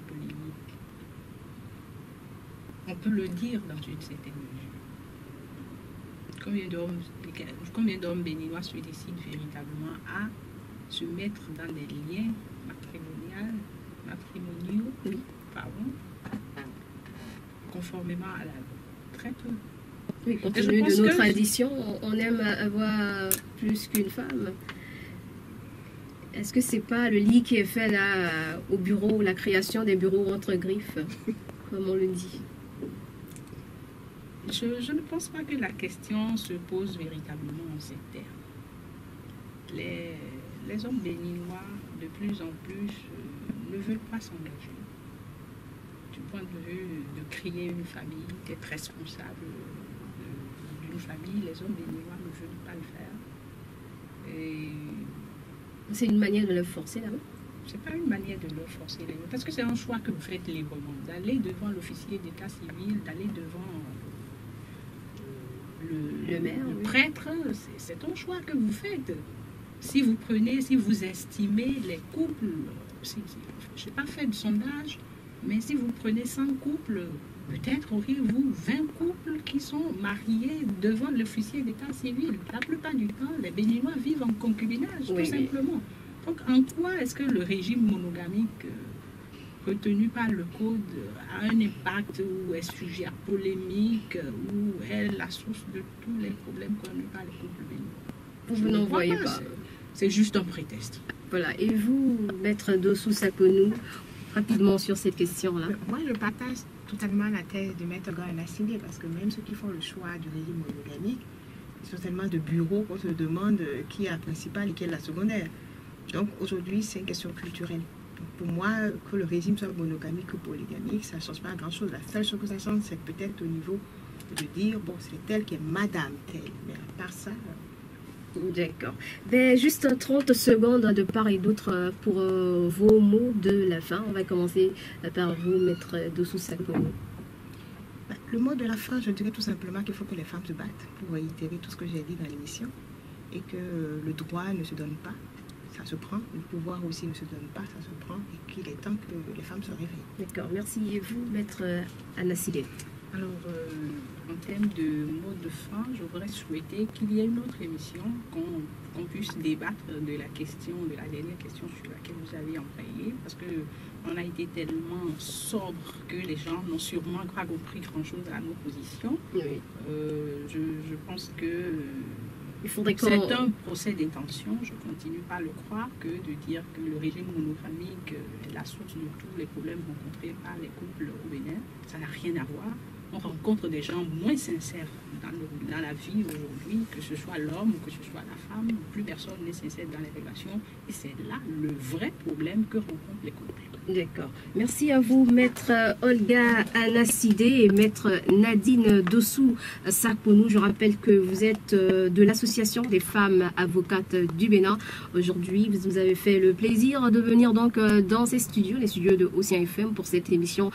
on peut le dire dans une certaine mesure. Combien d'hommes béninois se décident véritablement à se mettre dans des liens matrimoniaux, conformément à la loi? Très peu. Oui, compte tenu de nos traditions, on aime avoir plus qu'une femme. Est-ce que c'est pas le lit qui est fait là au bureau, la création des bureaux entre griffes, comme on le dit? Je ne pense pas que la question se pose véritablement en ces termes. Les hommes béninois, de plus en plus, ne veulent pas s'engager. Du point de vue de créer une famille, d'être responsable d'une famille, les hommes béninois ne veulent pas le faire. Et c'est une manière de le forcer là-bas? C'est pas une manière de le forcer, parce que c'est un choix que vous faites librement. D'aller devant l'officier d'état civil, d'aller devant le maire, le prêtre, c'est un choix que vous faites. Si vous estimez les couples, je n'ai pas fait de sondage, mais si vous prenez 100 couples, peut-être auriez-vous 20 couples qui sont mariés devant l'officier d'état civil. La plupart du temps, les Béninois vivent en concubinage, tout simplement. Donc, en quoi est-ce que le régime monogamique retenu par le Code a un impact ou est sujet à polémique ou est la source de tous les problèmes connus par les couples béninois? Vous n'en voyez pas. C'est juste un prétexte. Voilà. Et vous, Maître Dossou Sakonou, rapidement sur cette question-là? Moi, je partage totalement la thèse de Maître Gana Sindé, parce que même ceux qui font le choix du régime monogamique, ils sont tellement de bureaux qu'on se demande qui est la principale et qui est la secondaire. Donc aujourd'hui, c'est une question culturelle. Donc, pour moi, que le régime soit monogamique ou polygamique, ça ne change pas grand-chose. La seule chose que ça change, c'est peut-être au niveau de dire, bon, c'est elle qui est madame telle. Mais à part ça... D'accord. Ben, juste 30 secondes de part et d'autre pour vos mots de la fin. On va commencer par vous, Maître Dossou Sakonou. Le mot de la fin, je dirais tout simplement qu'il faut que les femmes se battent pour réitérer tout ce que j'ai dit dans l'émission et que le droit ne se donne pas, ça se prend. Le pouvoir aussi ne se donne pas, ça se prend et qu'il est temps que les femmes se réveillent. D'accord, merci. Et vous, Maître Anna Sidé? Alors, en termes de mot de fin, j'aurais souhaité qu'il y ait une autre émission, qu'on puisse débattre de la question, de la dernière question sur laquelle vous avez emprayé, parce qu'on a été tellement sobre que les gens n'ont sûrement pas compris grand-chose à nos positions. Oui. Je pense que c'est un procès d'intention, je continue pas à le croire, que de dire que le régime monogamique est la source de tous les problèmes rencontrés par les couples au Bénin. Ça n'a rien à voir. On rencontre des gens moins sincères dans la vie aujourd'hui, que ce soit l'homme ou que ce soit la femme. Plus personne n'est sincère dans les relations. Et c'est là le vrai problème que rencontrent les couples. D'accord. Merci à vous, Maître Olga Anna Sidé et Maître Nadine Dossou Sakonou. Je rappelle que vous êtes de l'Association des femmes avocates du Bénin. Aujourd'hui, vous avez fait le plaisir de venir donc dans ces studios, les studios de Océan FM pour cette émission.